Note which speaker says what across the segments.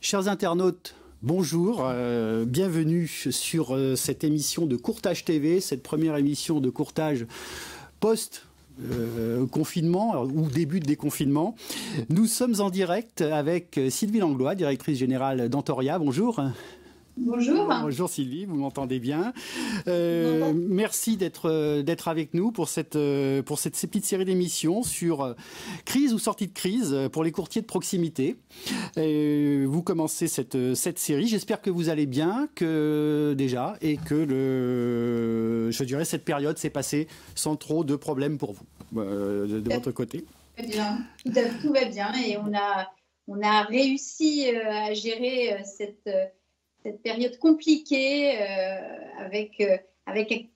Speaker 1: Chers internautes, bonjour, bienvenue sur cette émission de Courtage TV, cette première émission de courtage post-confinement ou début de déconfinement. Nous sommes en direct avec Sylvie Langlois, directrice générale d'Antoria. Bonjour.
Speaker 2: Bonjour.
Speaker 1: Bonjour Sylvie, vous m'entendez bien. Merci d'être avec nous pour cette petite série d'émissions sur crise ou sortie de crise pour les courtiers de proximité. Vous commencez cette série. J'espère que vous allez bien, déjà, et que je dirais cette période s'est passée sans trop de problèmes pour vous, de votre côté.
Speaker 2: Bien. Tout va bien et on a réussi à gérer cette période compliquée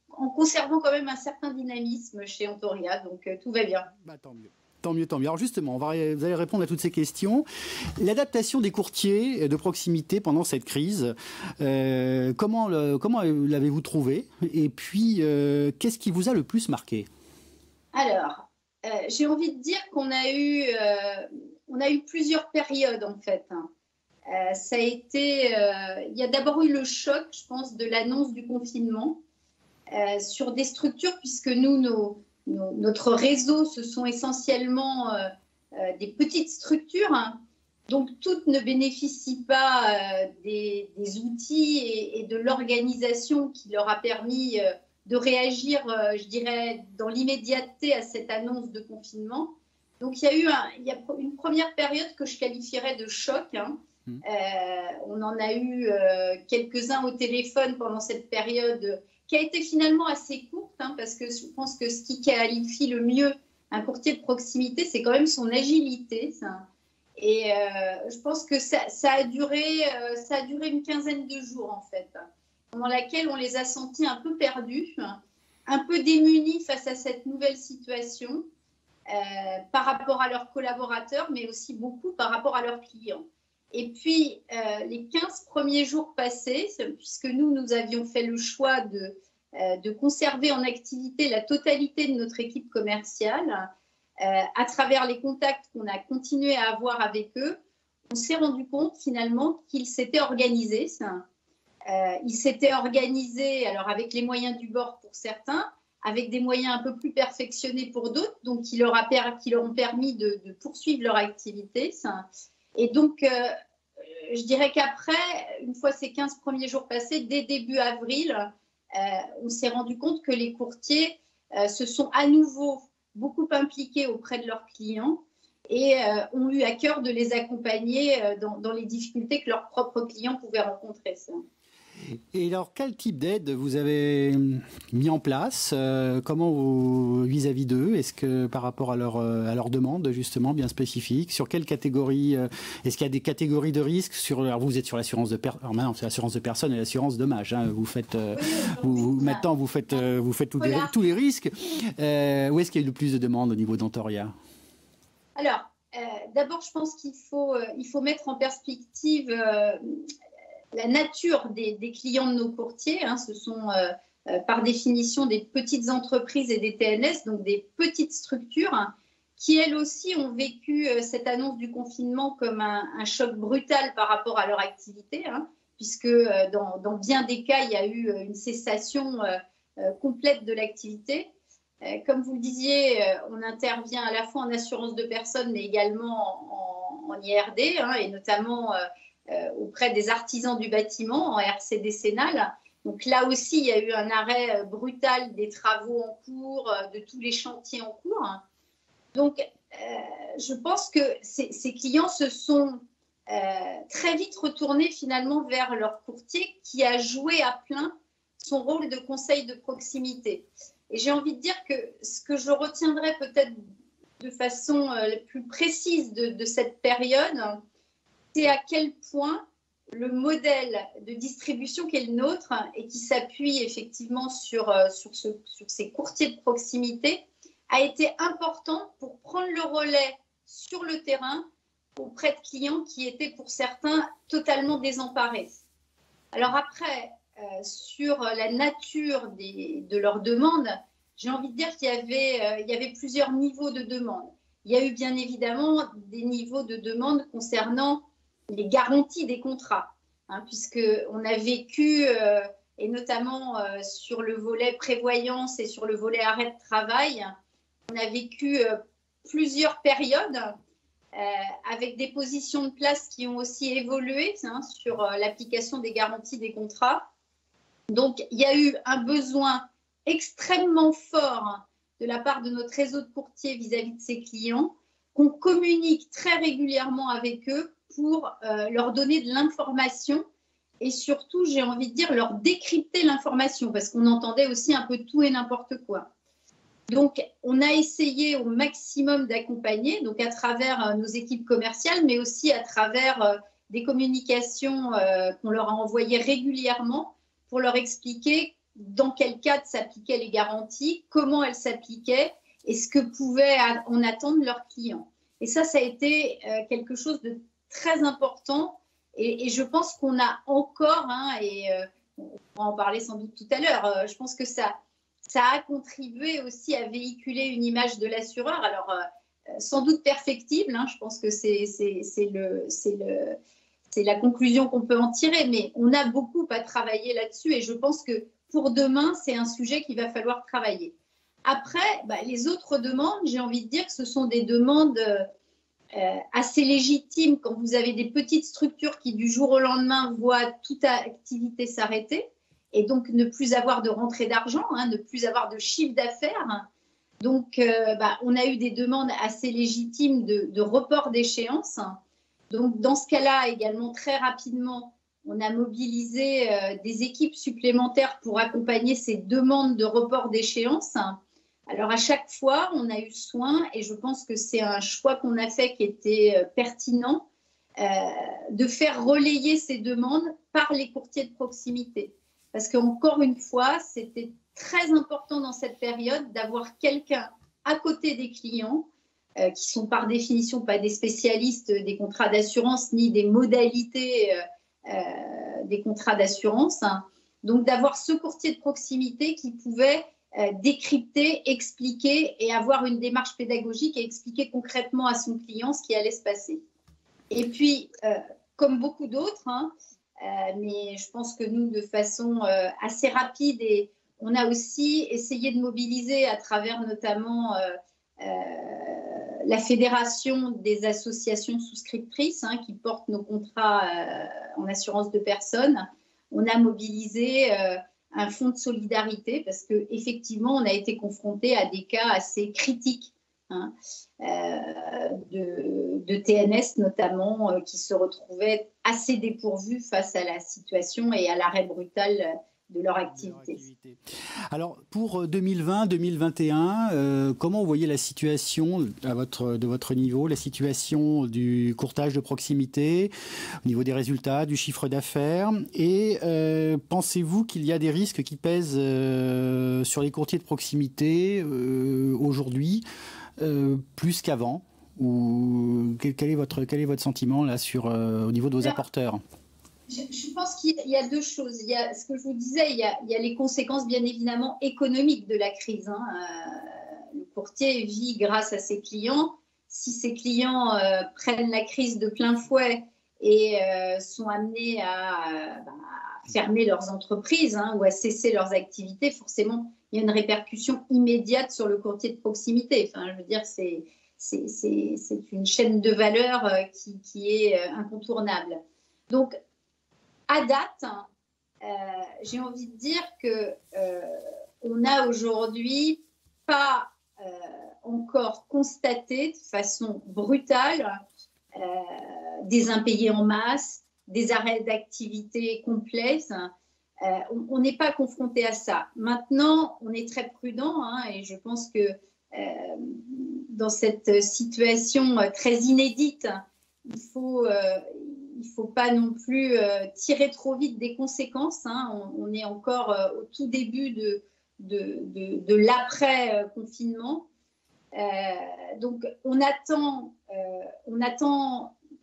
Speaker 2: en conservant quand même un certain dynamisme chez Antoria, donc tout va bien.
Speaker 1: Bah, tant mieux. Tant mieux, tant mieux. Alors justement, vous allez répondre à toutes ces questions. L'adaptation des courtiers de proximité pendant cette crise, comment l'avez-vous trouvé? Et puis, qu'est-ce qui vous a le plus marqué?
Speaker 2: Alors, j'ai envie de dire qu'on a eu plusieurs périodes en fait. Ça a été, il y a d'abord eu le choc, je pense, de l'annonce du confinement sur des structures, puisque notre réseau, ce sont essentiellement des petites structures, hein, donc toutes ne bénéficient pas des outils et de l'organisation qui leur a permis de réagir, je dirais, dans l'immédiateté à cette annonce de confinement. Donc il y a une première période que je qualifierais de choc, hein. On en a eu quelques-uns au téléphone pendant cette période qui a été finalement assez courte, hein, parce que je pense que ce qui qualifie le mieux un courtier de proximité, c'est quand même son agilité, ça. Et je pense que ça a duré une quinzaine de jours en fait, pendant laquelle on les a sentis un peu perdus, un peu démunis face à cette nouvelle situation, par rapport à leurs collaborateurs, mais aussi beaucoup par rapport à leurs clients. Et puis, les 15 premiers jours passés, puisque nous avions fait le choix de conserver en activité la totalité de notre équipe commerciale, à travers les contacts qu'on a continué à avoir avec eux, on s'est rendu compte finalement qu'ils s'étaient organisés. Ils s'étaient organisés alors, avec les moyens du bord pour certains, avec des moyens un peu plus perfectionnés pour d'autres, donc qui leur ont permis de poursuivre leur activité. Et donc, je dirais qu'après, une fois ces 15 premiers jours passés, dès début avril, on s'est rendu compte que les courtiers se sont à nouveau beaucoup impliqués auprès de leurs clients et ont eu à cœur de les accompagner dans les difficultés que leurs propres clients pouvaient rencontrer.
Speaker 1: Et alors, quel type d'aide vous avez mis en place? Comment vis-à-vis d'eux? Est-ce que par rapport à leur demande, justement, bien spécifique? Sur quelle catégorie? Est-ce qu'il y a des catégories de risques? Alors, vous êtes sur l'assurance de personne. Maintenant, c'est l'assurance de personne et l'assurance dommage. Hein. Maintenant, vous faites tous les risques. Où est-ce qu'il y a eu le plus de demandes au niveau d'Antoria?
Speaker 2: Alors, d'abord, je pense qu'il faut mettre en perspective la nature des clients de nos courtiers, hein. Ce sont par définition des petites entreprises et des TNS, donc des petites structures, hein, qui elles aussi ont vécu cette annonce du confinement comme un choc brutal par rapport à leur activité, hein, puisque dans bien des cas, il y a eu une cessation complète de l'activité. Comme vous le disiez, on intervient à la fois en assurance de personnes, mais également en IRD, hein, et notamment auprès des artisans du bâtiment en RC décennal. Donc là aussi, il y a eu un arrêt brutal des travaux en cours, de tous les chantiers en cours. Donc, je pense que ces clients se sont très vite retournés finalement vers leur courtier qui a joué à plein son rôle de conseil de proximité. Et j'ai envie de dire que ce que je retiendrai peut-être de façon plus précise de cette période, c'est à quel point le modèle de distribution qui est le nôtre et qui s'appuie effectivement sur ces courtiers de proximité a été important pour prendre le relais sur le terrain auprès de clients qui étaient pour certains totalement désemparés. Alors après, sur la nature de leurs demandes, j'ai envie de dire qu'il y avait plusieurs niveaux de demande. Il y a eu bien évidemment des niveaux de demande concernant les garanties des contrats, hein, puisqu'on a vécu, et notamment sur le volet prévoyance et sur le volet arrêt de travail, on a vécu plusieurs périodes avec des positions de place qui ont aussi évolué, hein, sur l'application des garanties des contrats. Donc, il y a eu un besoin extrêmement fort de la part de notre réseau de courtiers vis-à-vis de ses clients, qu'on communique très régulièrement avec eux pour leur donner de l'information et surtout, j'ai envie de dire, leur décrypter l'information parce qu'on entendait aussi un peu tout et n'importe quoi. Donc, on a essayé au maximum d'accompagner, donc à travers nos équipes commerciales, mais aussi à travers des communications qu'on leur a envoyées régulièrement pour leur expliquer dans quel cadre s'appliquaient les garanties, comment elles s'appliquaient et ce que pouvaient en attendre leurs clients. Et ça a été quelque chose de très important et je pense qu'on a encore, hein, et on va en parler sans doute tout à l'heure, je pense que ça a contribué aussi à véhiculer une image de l'assureur, alors sans doute perfectible, hein, je pense que c'est la conclusion qu'on peut en tirer, mais on a beaucoup à travailler là-dessus et je pense que pour demain, c'est un sujet qu'il va falloir travailler. Après, les autres demandes, j'ai envie de dire que ce sont des demandes assez légitimes quand vous avez des petites structures qui du jour au lendemain voient toute activité s'arrêter et donc ne plus avoir de rentrée d'argent, hein, ne plus avoir de chiffre d'affaires. Donc, on a eu des demandes assez légitimes de report d'échéance. Donc, dans ce cas-là, également, très rapidement, on a mobilisé des équipes supplémentaires pour accompagner ces demandes de report d'échéance. Alors, à chaque fois, on a eu soin, et je pense que c'est un choix qu'on a fait qui était pertinent, de faire relayer ces demandes par les courtiers de proximité. Parce qu'encore une fois, c'était très important dans cette période d'avoir quelqu'un à côté des clients qui sont par définition pas des spécialistes des contrats d'assurance ni des modalités des contrats d'assurance. Hein. Donc, d'avoir ce courtier de proximité qui pouvait décrypter, expliquer et avoir une démarche pédagogique et expliquer concrètement à son client ce qui allait se passer. Et puis, comme beaucoup d'autres, hein, mais je pense que nous, de façon assez rapide, et on a aussi essayé de mobiliser à travers notamment la fédération des associations souscriptrices, hein, qui portent nos contrats en assurance de personnes. On a mobilisé un fonds de solidarité parce qu'effectivement, on a été confronté à des cas assez critiques, hein, de TNS notamment, qui se retrouvaient assez dépourvus face à la situation et à l'arrêt brutal de leur activité.
Speaker 1: Alors, pour 2020-2021, comment vous voyez la situation de votre niveau, la situation du courtage de proximité, au niveau des résultats, du chiffre d'affaires, et pensez-vous qu'il y a des risques qui pèsent sur les courtiers de proximité aujourd'hui, plus qu'avant, ou quel est votre sentiment là au niveau de vos apporteurs ?
Speaker 2: Je pense qu'il y a deux choses. Il y a ce que je vous disais, il y a les conséquences bien évidemment économiques de la crise. Hein. Le courtier vit grâce à ses clients. Si ses clients prennent la crise de plein fouet et sont amenés à fermer leurs entreprises, hein, ou à cesser leurs activités, forcément, il y a une répercussion immédiate sur le courtier de proximité. Enfin, je veux dire, c'est une chaîne de valeur qui est incontournable. Donc, à date, j'ai envie de dire qu'on n'a aujourd'hui pas encore constaté de façon brutale des impayés en masse, des arrêts d'activité complets. On n'est pas confronté à ça. Maintenant, on est très prudent, hein, et je pense que dans cette situation très inédite, il faut pas non plus tirer trop vite des conséquences. Hein. On est encore au tout début de l'après-confinement. Donc, on attend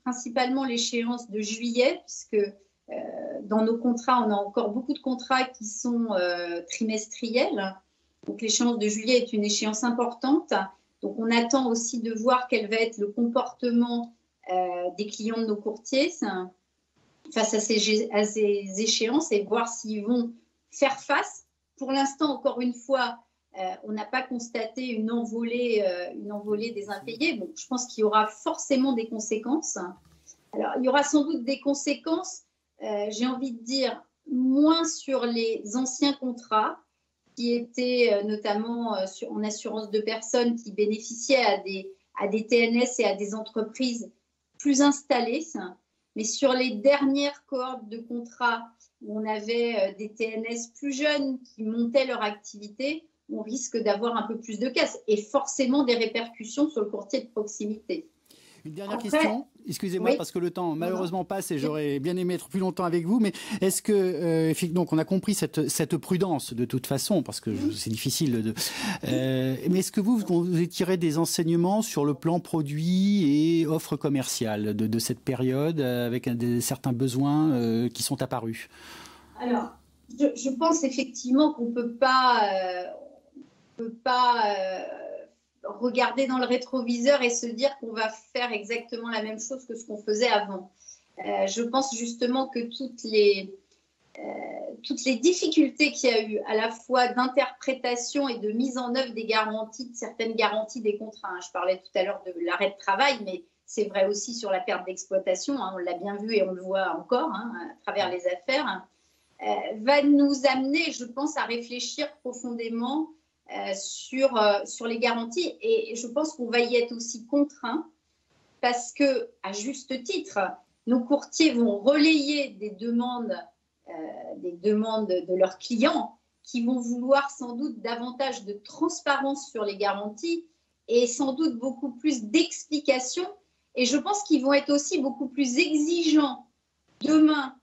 Speaker 2: principalement l'échéance de juillet, puisque dans nos contrats, on a encore beaucoup de contrats qui sont trimestriels. Donc, l'échéance de juillet est une échéance importante. Donc, on attend aussi de voir quel va être le comportement des clients de nos courtiers face à ces échéances et voir s'ils vont faire face. Pour l'instant, encore une fois, on n'a pas constaté une envolée des impayés. Bon, je pense qu'il y aura forcément des conséquences. Alors, il y aura sans doute des conséquences, j'ai envie de dire, moins sur les anciens contrats qui étaient notamment en assurance de personnes qui bénéficiaient à des TNS et à des entreprises plus installées. Mais sur les dernières cohortes de contrats où on avait des TNS plus jeunes qui montaient leur activité, on risque d'avoir un peu plus de casse et forcément des répercussions sur le courtier de proximité.
Speaker 1: Une dernière question, excusez-moi, oui, parce que le temps malheureusement passe et j'aurais bien aimé être plus longtemps avec vous, mais est-ce que, donc on a compris cette prudence de toute façon, parce que c'est difficile mais est-ce que vous tirez des enseignements sur le plan produit et offre commerciale de cette période avec certains besoins qui sont apparus?
Speaker 2: Alors, je pense effectivement qu'on ne peut pas regarder dans le rétroviseur et se dire qu'on va faire exactement la même chose que ce qu'on faisait avant. Je pense justement que toutes les difficultés qu'il y a eu à la fois d'interprétation et de mise en œuvre des garanties, de certaines garanties des contrats, je parlais tout à l'heure de l'arrêt de travail, mais c'est vrai aussi sur la perte d'exploitation, on l'a bien vu et on le voit encore à travers les affaires, va nous amener, je pense, à réfléchir profondément sur les garanties et je pense qu'on va y être aussi contraint parce que, à juste titre, nos courtiers vont relayer des demandes de leurs clients qui vont vouloir sans doute davantage de transparence sur les garanties et sans doute beaucoup plus d'explications et je pense qu'ils vont être aussi beaucoup plus exigeants demain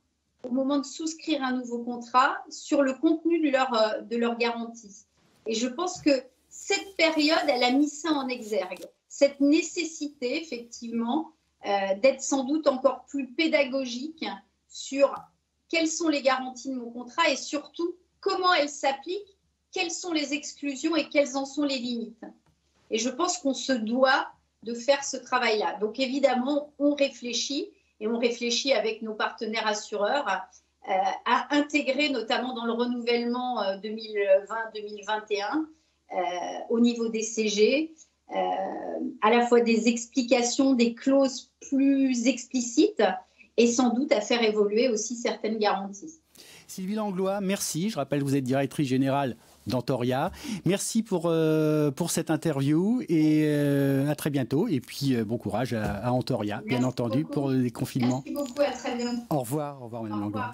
Speaker 2: au moment de souscrire un nouveau contrat sur le contenu de leur garantie. Et je pense que cette période, elle a mis ça en exergue. Cette nécessité, effectivement, d'être sans doute encore plus pédagogique sur quelles sont les garanties de mon contrat et surtout comment elles s'appliquent, quelles sont les exclusions et quelles en sont les limites. Et je pense qu'on se doit de faire ce travail-là. Donc évidemment, on réfléchit et on réfléchit avec nos partenaires assureurs à intégrer notamment dans le renouvellement 2020-2021 au niveau des CG à la fois des explications, des clauses plus explicites et sans doute à faire évoluer aussi certaines garanties.
Speaker 1: Sylvie Langlois, merci. Je rappelle que vous êtes directrice générale d'Antoria. Merci pour cette interview et à très bientôt. Et puis bon courage à Antoria, bien entendu, pour les confinements.
Speaker 2: Merci beaucoup, à très bientôt.
Speaker 1: Au revoir, Madame Langlois.